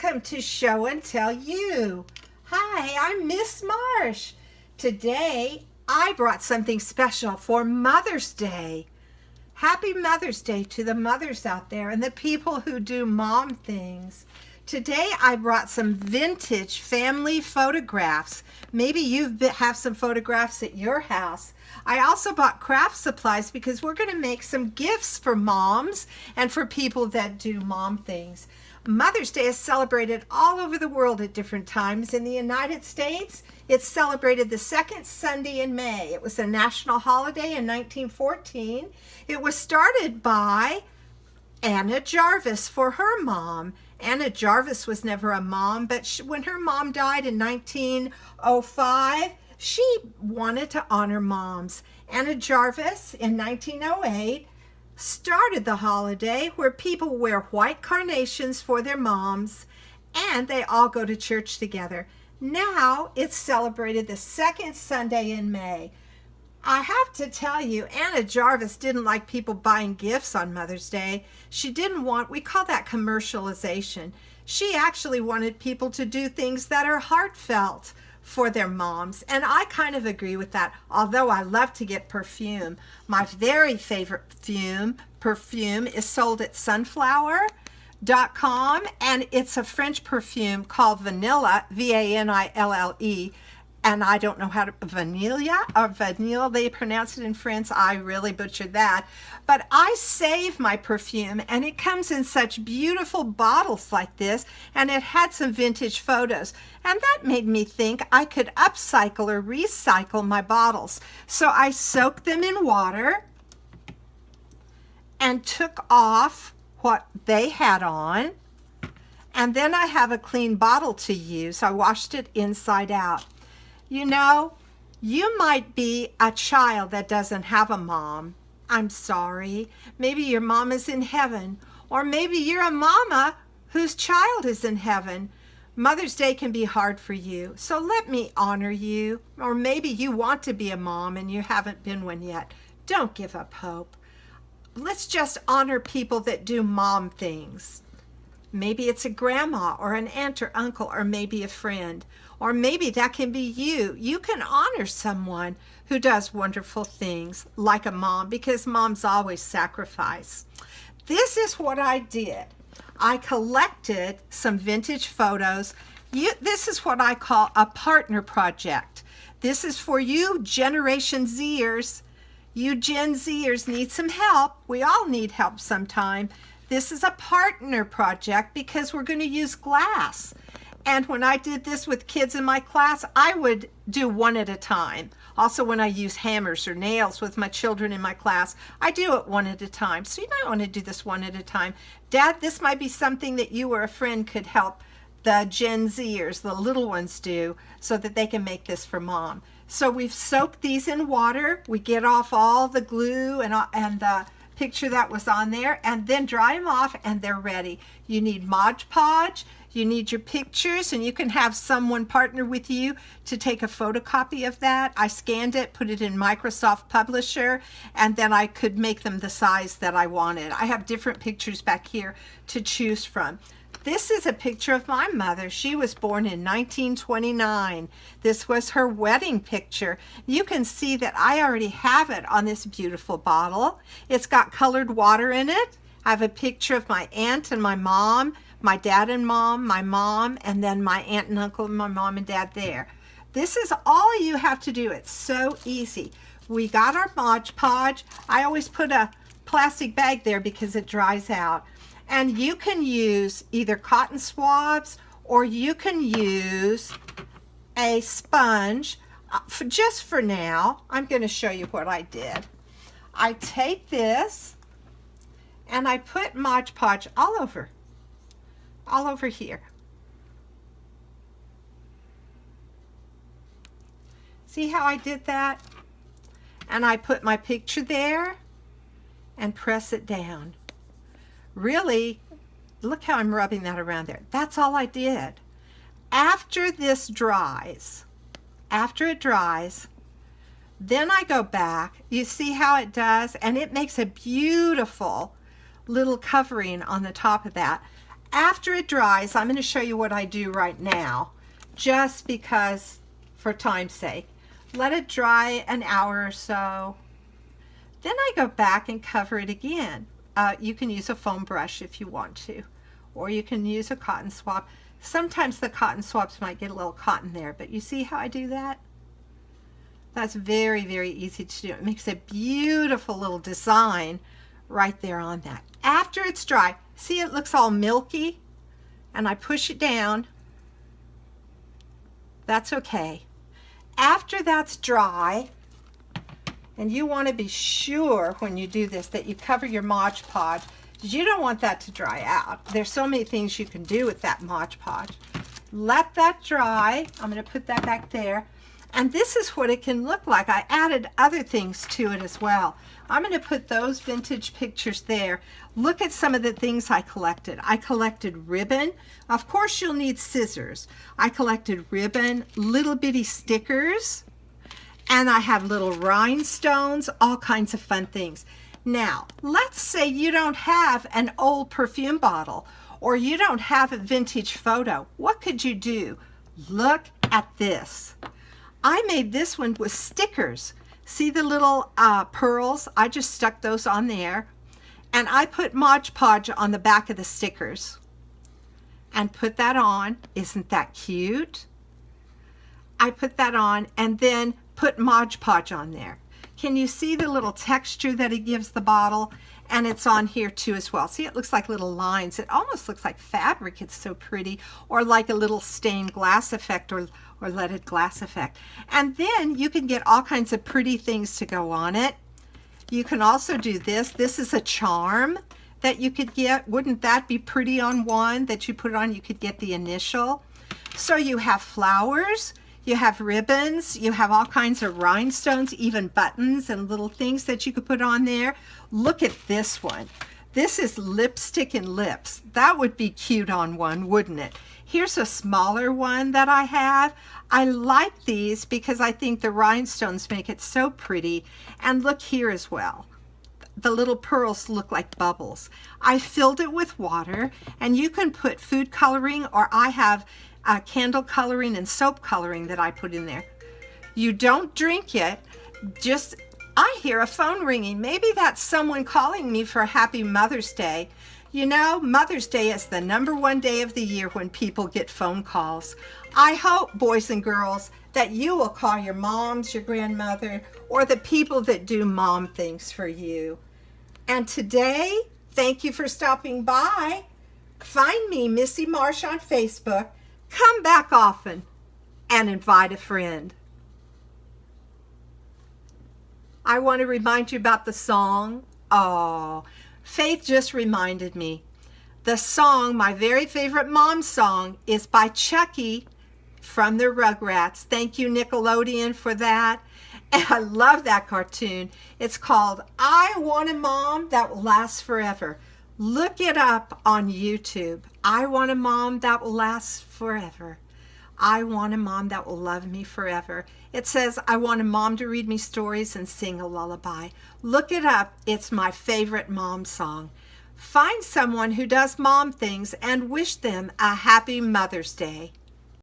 welcome to Show and Tell You. Hi, I'm Miss Marsh. Today, I brought something special for Mother's Day. Happy Mother's Day to the mothers out there and the people who do mom things. Today, I brought some vintage family photographs. Maybe you have some photographs at your house. I also bought craft supplies because we're going to make some gifts for moms and for people that do mom things. Mother's Day is celebrated all over the world at different times. In the United States, it's celebrated the second Sunday in May. It was a national holiday in 1914. It was started by Anna Jarvis for her mom. Anna Jarvis was never a mom, but when her mom died in 1905, she wanted to honor moms. Anna Jarvis, in 1908, started the holiday where people wear white carnations for their moms and they all go to church together. Now it's celebrated the second Sunday in May. I have to tell you, Anna Jarvis didn't like people buying gifts on Mother's Day. She didn't want, we call that commercialization. She actually wanted people to do things that are heartfelt for their moms, and I kind of agree with that, although I love to get perfume. My very favorite perfume is sold at sunflower.com, and it's a French perfume called Vanilla, V-A-N-I-L-L-E, and I don't know how to, vanille, they pronounce it in France. I really butchered that. But I save my perfume, and it comes in such beautiful bottles like this, and it had some vintage photos. And that made me think I could upcycle or recycle my bottles. So I soaked them in water and took off what they had on. And then I have a clean bottle to use. I washed it inside out. You know, you might be a child that doesn't have a mom. I'm sorry. Maybe your mom is in heaven, or maybe you're a mama whose child is in heaven. Mother's Day can be hard for you, so let me honor you. Or maybe you want to be a mom and you haven't been one yet. Don't give up hope. Let's just honor people that do mom things. Maybe it's a grandma or an aunt or uncle, or maybe a friend. Or maybe that can be you. You can honor someone who does wonderful things like a mom, because moms always sacrifice. This is what I did. I collected some vintage photos. This is what I call a partner project. This is for you Generation Zers. You Gen Zers need some help. We all need help sometime. This is a partner project because we're going to use glass. And when I did this with kids in my class, I would do one at a time. Also, when I use hammers or nails with my children in my class, I do it one at a time. So you might want to do this one at a time. Dad, this might be something that you or a friend could help the Gen Zers, the little ones, do so that they can make this for mom. So we've soaked these in water. We get off all the glue and the picture that was on there, and then dry them off, and they're ready. You need Mod Podge. You need your pictures, and you can have someone partner with you to take a photocopy of that. I scanned it, put it in Microsoft Publisher, and then I could make them the size that I wanted. I have different pictures back here to choose from. This is a picture of my mother. She was born in 1929. This was her wedding picture. You can see that I already have it on this beautiful bottle. It's got colored water in it. I have a picture of my aunt and my mom, my dad and mom, my mom, and then my aunt and uncle and my mom and dad there. This is all you have to do. It's so easy. We got our Mod Podge. I always put a plastic bag there because it dries out. And you can use either cotton swabs or you can use a sponge. Just for now, I'm going to show you what I did. I take this and I put Mod Podge all over here. See how I did that? And I put my picture there and press it down. Really, look how I'm rubbing that around there. That's all I did. After this dries, then I go back. You see how it does? And it makes a beautiful little covering on the top of that. after it dries, I'm going to show you what I do right now, just because, for time's sake. Let it dry an hour or so. Then I go back and cover it again. You can use a foam brush if you want to, or you can use a cotton swab. Sometimes the cotton swabs might get a little cotton there, but you see how I do that? That's very, very easy to do. It makes a beautiful little design right there on that. After it's dry, see it looks all milky, and I push it down. That's okay. After that's dry, and you want to be sure when you do this that you cover your Mod Podge. You don't want that to dry out. There's so many things you can do with that Mod Podge. Let that dry. I'm going to put that back there. And this is what it can look like. I added other things to it as well. I'm going to put those vintage pictures there. Look at some of the things I collected. I collected ribbon. Of course, you'll need scissors. I collected ribbon, little bitty stickers, and I have little rhinestones, all kinds of fun things. Now, let's say you don't have an old perfume bottle, or you don't have a vintage photo. What could you do? Look at this. I made this one with stickers. See the little pearls? I just stuck those on there. And I put Mod Podge on the back of the stickers and put that on. Isn't that cute? I put that on and then put Mod Podge on there. Can you see the little texture that it gives the bottle? And it's on here too as well. See, it looks like little lines. It almost looks like fabric. It's so pretty. Or like a little stained glass effect or leaded glass effect. And then you can get all kinds of pretty things to go on it. You can also do this. This is a charm that you could get. Wouldn't that be pretty on one that you put on? You could get the initial. So you have flowers, you have ribbons, you have all kinds of rhinestones, even buttons and little things that you could put on there. Look at this one. This is lipstick and lips. That would be cute on one, wouldn't it? Here's a smaller one that I have. I like these because I think the rhinestones make it so pretty. And look here as well. The little pearls look like bubbles. I filled it with water, and you can put food coloring, or I have candle coloring and soap coloring that I put in there. You don't drink it, just, I hear a phone ringing. Maybe that's someone calling me for a happy Mother's Day. You know, Mother's Day is the #1 day of the year when people get phone calls. I hope, boys and girls, that you will call your moms, your grandmother, or the people that do mom things for you. And today, thank you for stopping by. Find me, Missy Marsh, on Facebook. Come back often and invite a friend. I want to remind you about the song. Oh, Faith just reminded me. The song, my very favorite mom song, is by Chucky from the Rugrats. Thank you, Nickelodeon, for that. And I love that cartoon. It's called I Want a Mom That Will Last Forever. Look it up on YouTube. I want a mom that will last forever. I want a mom that will love me forever. It says, I want a mom to read me stories and sing a lullaby. Look it up. It's my favorite mom song. Find someone who does mom things and wish them a happy Mother's Day.